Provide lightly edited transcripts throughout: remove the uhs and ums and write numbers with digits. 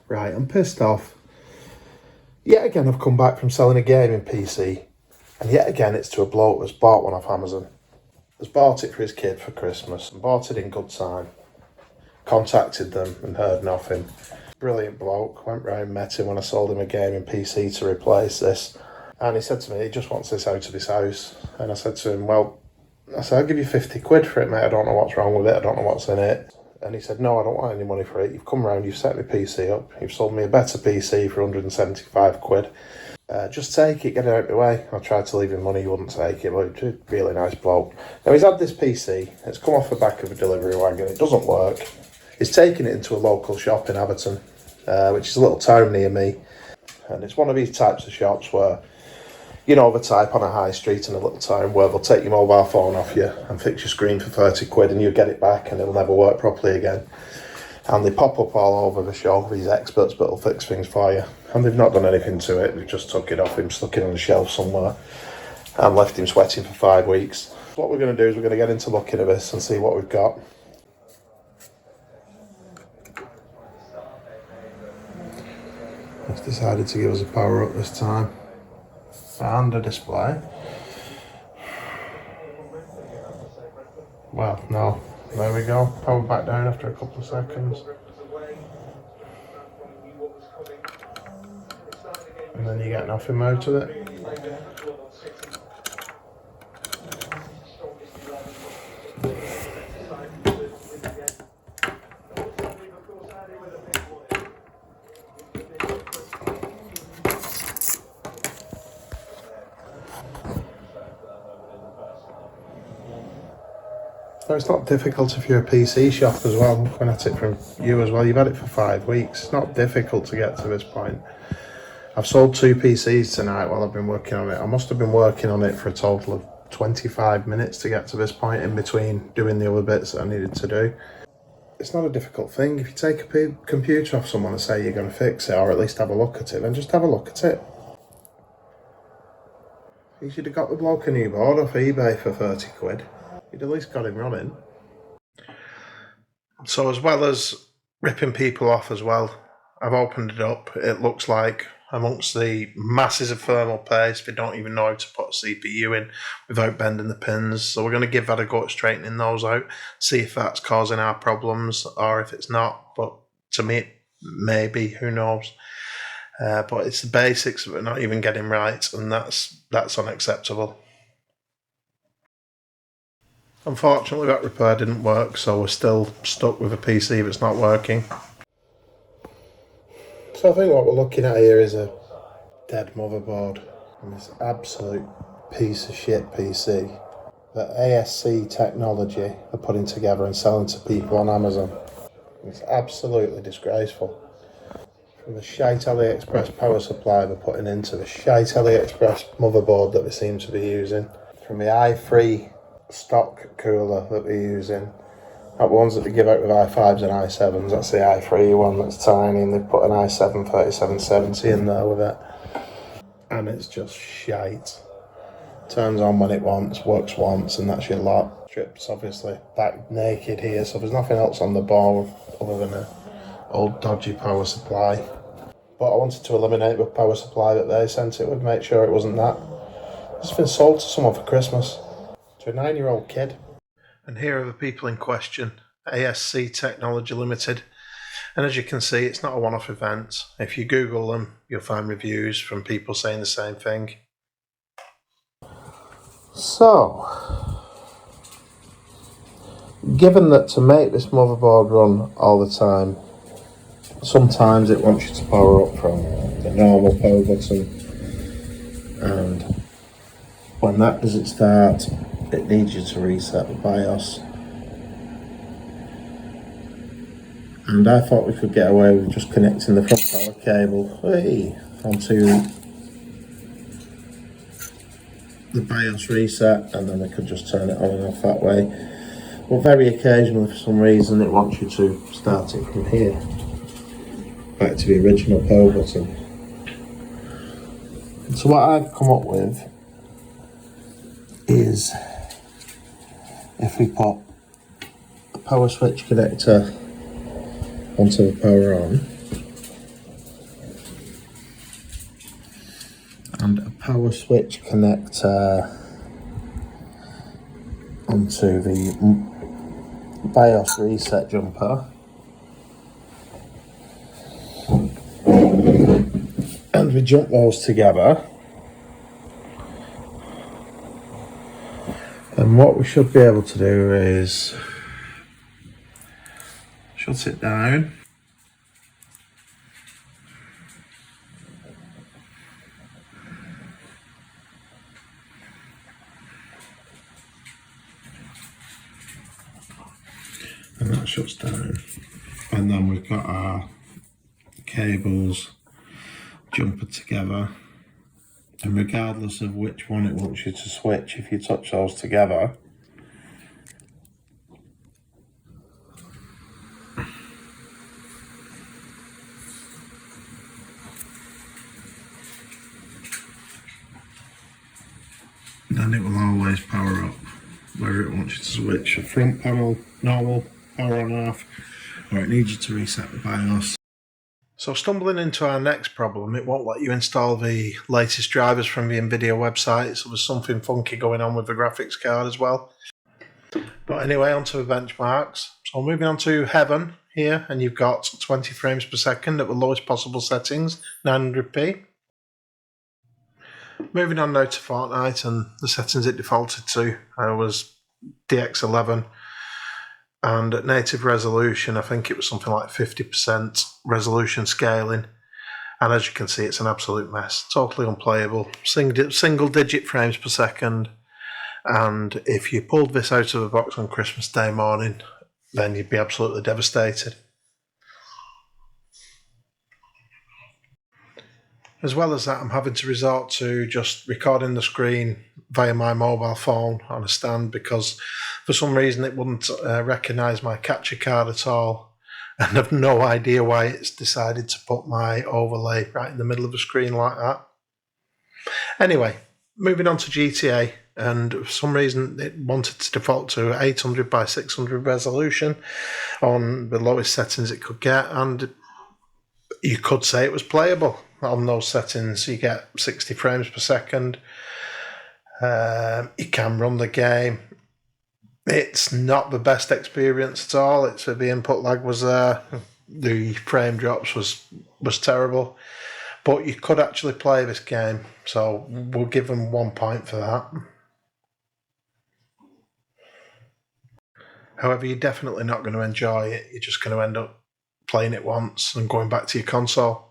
Right, I'm pissed off. Yet again, I've come back from selling a gaming PC, and yet again, it's to a bloke that's bought one off Amazon. Has bought it for his kid for Christmas and bought it in good time. Contacted them and heard nothing. Brilliant bloke. Went round, met him when I sold him a gaming PC to replace this. And he said to me, he just wants this out of his house. And I said to him, well, I'll give you 50 quid for it, mate. I don't know what's wrong with it. I don't know what's in it. And he said, no, I don't want any money for it. You've come round, you've set my PC up. You've sold me a better PC for 175 quid. Just take it, get it out of the way. I tried to leave him money, he wouldn't take it, but he's a really nice bloke. Now, he's had this PC, it's come off the back of a delivery wagon, it doesn't work. He's taken it into a local shop in Everton, which is a little town near me. And it's one of these types of shops where, you know, the type on a high street in a little town where they'll take your mobile phone off you and fix your screen for 30 quid and you get it back and it'll never work properly again. And they pop up all over the show, these experts that will fix things for you. And they've not done anything to it, they've just took it off him, stuck it on the shelf somewhere and left him sweating for 5 weeks. What we're going to do is we're going to get into looking at this and see what we've got. He's decided to give us a power up this time. And a display. Well, no. There we go. Power back down after a couple of seconds. And then you get nothing out of it. No, it's not difficult if you're a PC shop as well. I'm looking at it from you as well. You've had it for 5 weeks. It's not difficult to get to this point. I've sold 2 PCs tonight while I've been working on it. I must have been working on it for a total of 25 minutes to get to this point in between doing the other bits that I needed to do. It's not a difficult thing. If you take a computer off someone and say you're going to fix it or at least have a look at it, then just have a look at it. You should have got the bloke a new board off eBay for 30 quid. You'd at least got him running. So as well as ripping people off as well, I've opened it up. It looks like amongst the masses of thermal paste, they don't even know how to put a CPU in without bending the pins. So we're going to give that a go at straightening those out, see if that's causing our problems or if it's not. But to me, maybe, who knows. But it's the basics that we're not even getting right, and that's unacceptable. Unfortunately, that repair didn't work, so we're still stuck with a PC that's not working. So I think what we're looking at here is a dead motherboard and this absolute piece of shit PC that ASC Technology are putting together and selling to people on Amazon. It's absolutely disgraceful. From the shite AliExpress power supply they're putting into the shite AliExpress motherboard that they seem to be using, from the i3 stock cooler that they're using, that ones that they give out with i5s and i7s, that's the i3 one that's tiny, and they've put an i7 3770 in there with it, and it's just shite. Turns on when it wants, works once, and that's your lot. Strips obviously back naked here, so there's nothing else on the board other than an old dodgy power supply. But I wanted to eliminate the power supply that they sent it with, make sure it wasn't that. It's been sold to someone for Christmas. To a 9-year-old kid. And here are the people in question, ASC Technology Limited. And as you can see, it's not a one-off event. If you Google them, you'll find reviews from people saying the same thing. So, given that to make this motherboard run all the time, sometimes it wants you to power up from the normal power button, and when that doesn't start, it needs you to reset the BIOS. And I thought we could get away with just connecting the front power cable onto the BIOS reset, and then we could just turn it on and off that way. But very occasionally, for some reason, it wants you to start it from here, back to the original power button. So what I've come up with is, if we pop a power switch connector onto the power on, power switch connector onto the BIOS reset jumper, and we jump those together, and what we should be able to do is shut it down, and that shuts down, and then we've got our cables jumper together, and regardless of which one it wants you to switch, if you touch those together, then it will always power up where it wants you to switch. The front panel, normal, power on and off, or it needs you to reset the BIOS. So stumbling into our next problem, it won't let you install the latest drivers from the NVIDIA website, so there's something funky going on with the graphics card as well. But anyway, on to the benchmarks. So moving on to Heaven here, and you've got 20 frames per second at the lowest possible settings, 900p. Moving on now to Fortnite, and the settings it defaulted to was DX11, and at native resolution I think it was something like 50% resolution scaling, and as you can see it's an absolute mess, totally unplayable, single digit frames per second, and if you pulled this out of the box on Christmas Day morning then you'd be absolutely devastated. As well as that, I'm having to resort to just recording the screen via my mobile phone on a stand because for some reason it wouldn't recognise my capture card at all, and I've no idea why it's decided to put my overlay right in the middle of the screen like that. Anyway, moving on to GTA, and for some reason it wanted to default to 800 by 600 resolution on the lowest settings it could get, and you could say it was playable. On those settings you get 60 frames per second, you can run the game. It's not the best experience at all. The input lag was there, the frame drops was terrible, but you could actually play this game, so we'll give them 1 point for that. However, you're definitely not going to enjoy it. You're just going to end up playing it once and going back to your console,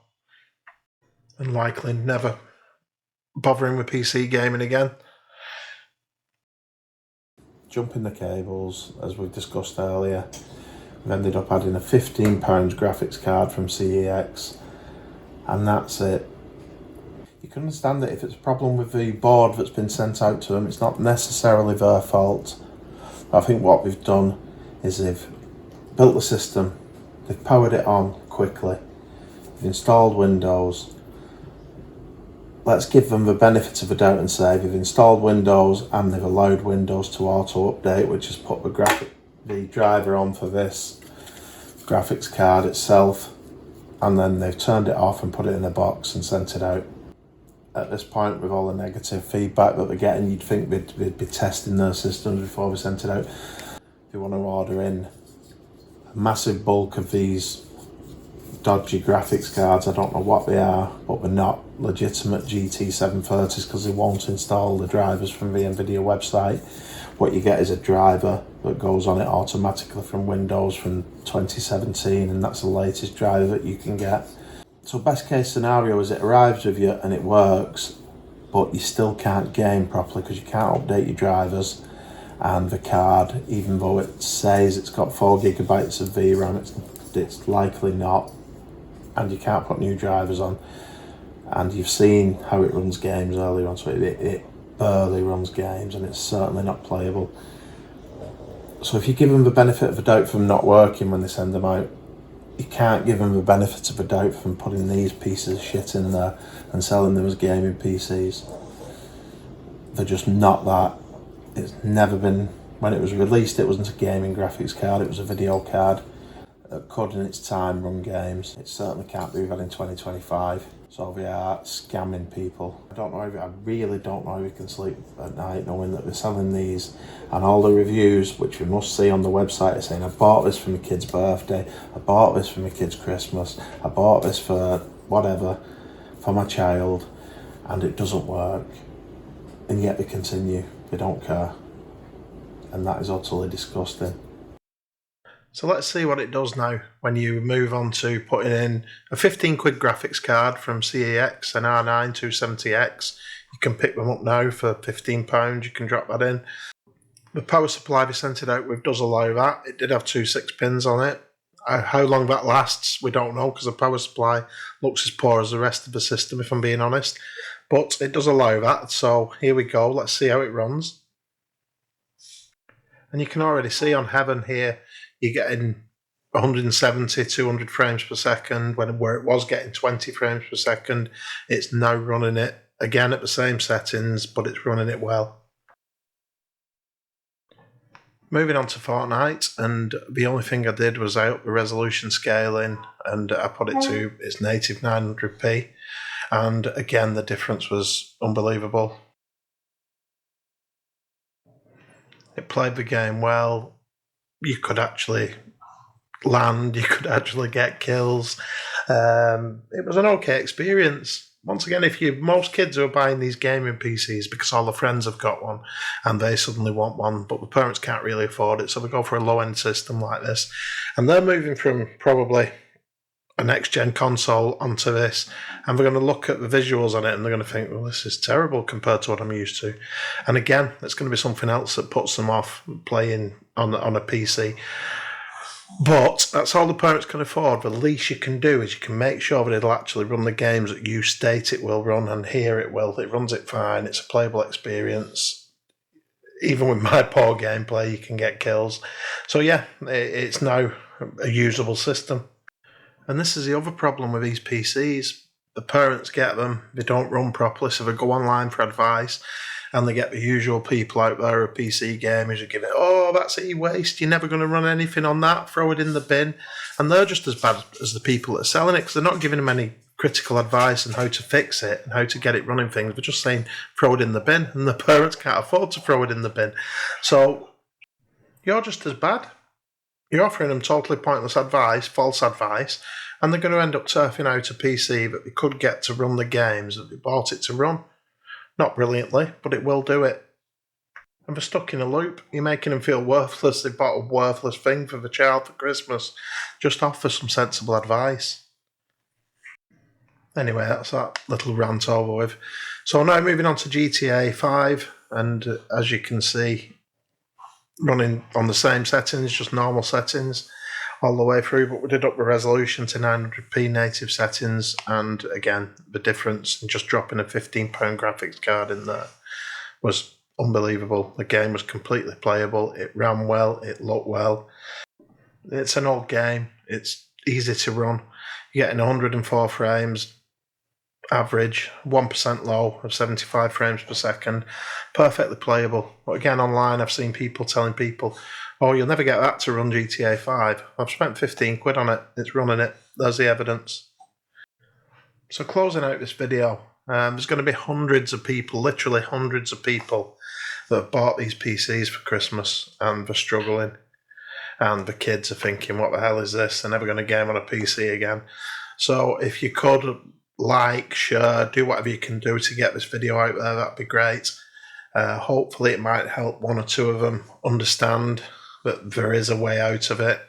and likely never bothering with PC gaming again. Jumping the cables, as we've discussed earlier, we've ended up adding a £15 graphics card from CEX, and that's it. You can understand that if it's a problem with the board that's been sent out to them, it's not necessarily their fault. I think what we've done is they've built the system, they've powered it on quickly, they've installed Windows. Let's give them the benefit of the doubt and say they've installed Windows and they've allowed Windows to auto-update, which has put the driver on for this graphics card itself, and then they've turned it off and put it in a box and sent it out. At this point, with all the negative feedback that they're getting, you'd think they'd be testing their systems before they sent it out. If you want to order in a massive bulk of these dodgy graphics cards, I don't know what they are, but they're not legitimate GT 730s because they won't install the drivers from the NVIDIA website. What you get is a driver that goes on it automatically from Windows from 2017, and that's the latest driver that you can get. So best case scenario is it arrives with you and it works, but you still can't game properly because you can't update your drivers, and the card, even though it says it's got 4 gigabytes of VRAM, it's likely not, and you can't put new drivers on. And you've seen how it runs games earlier on, so it barely runs games, and it's certainly not playable. So if you give them the benefit of the doubt from not working when they send them out, you can't give them the benefit of the doubt from putting these pieces of shit in there and selling them as gaming PCs. They're just not that. It's never been, when it was released, it wasn't a gaming graphics card, it was a video card. that could in its time run games. It certainly can't be read in 2025. So they are scamming people. I really don't know if you can sleep at night knowing that they're selling these, and all the reviews, which we must see on the website, are saying, I bought this for my kid's birthday, I bought this for my kid's Christmas, I bought this for whatever, for my child, and it doesn't work. And yet they continue, they don't care. And that is utterly disgusting. So let's see what it does now when you move on to putting in a 15 quid graphics card from CEX, an R9 270X. You can pick them up now for £15, you can drop that in. The power supply they sent it out with does allow that. It did have 2 6-pins on it. How long that lasts, we don't know, because the power supply looks as poor as the rest of the system, if I'm being honest. But it does allow that, so here we go. Let's see how it runs. And you can already see on Heaven here, you're getting 170, 200 frames per second, where it was getting 20 frames per second. It's now running it, again at the same settings, but it's running it well. Moving on to Fortnite, and the only thing I did was I upped the resolution scaling, and I put it to its native 900p, and again the difference was unbelievable. It played the game well. You could actually land, you could actually get kills. It was an okay experience. Once again, most kids are buying these gaming PCs because all their friends have got one and they suddenly want one, but the parents can't really afford it, so they go for a low-end system like this. And they're moving from probably a next-gen console onto this, and they're going to look at the visuals on it and they're going to think, well, this is terrible compared to what I'm used to. And again, it's going to be something else that puts them off playing on a PC. But that's all the parents can afford. The least you can do is you can make sure that it'll actually run the games that you state it will run, and here it will. It runs it fine. It's a playable experience. Even with my poor gameplay, you can get kills. So yeah, it's now a usable system. And this is the other problem with these PCs. The parents get them, they don't run properly, so they go online for advice, and they get the usual people out there of PC gamers who give it, oh, that's e-waste, you're never going to run anything on that, throw it in the bin. And they're just as bad as the people that are selling it, because they're not giving them any critical advice on how to fix it and how to get it running things. They're just saying, throw it in the bin, and the parents can't afford to throw it in the bin. So you're just as bad. You're offering them totally pointless advice, false advice, and they're going to end up turfing out a PC that they could get to run the games that they bought it to run. Not brilliantly, but it will do it. And they're stuck in a loop. You're making them feel worthless. They bought a worthless thing for the child for Christmas. Just offer some sensible advice. Anyway, that's that little rant over with. So now moving on to GTA 5, and as you can see, running on the same settings, just normal settings all the way through, but we did up the resolution to 900p native settings, and again, the difference in just dropping a £15 graphics card in there was unbelievable. The game was completely playable, it ran well, it looked well. It's an old game, it's easy to run. You're getting 104 frames, average, 1% low of 75 frames per second, perfectly playable. But again, online I've seen people telling people, oh, you'll never get that to run GTA 5. I've spent 15 quid on it, it's running it, there's the evidence. So closing out this video, there's going to be hundreds of people, literally hundreds of people that have bought these PCs for Christmas and they're struggling. And the kids are thinking, what the hell is this? They're never going to game on a PC again. So if you could like, share, do whatever you can do to get this video out there, that'd be great. Hopefully it might help one or two of them understand that there is a way out of it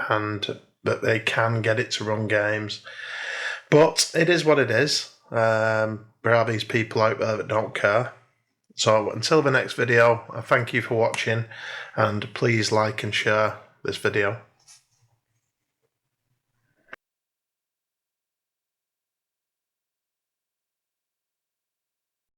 and that they can get it to run games. But it is what it is. There are these people out there that don't care. So until the next video, I thank you for watching, and please like and share this video.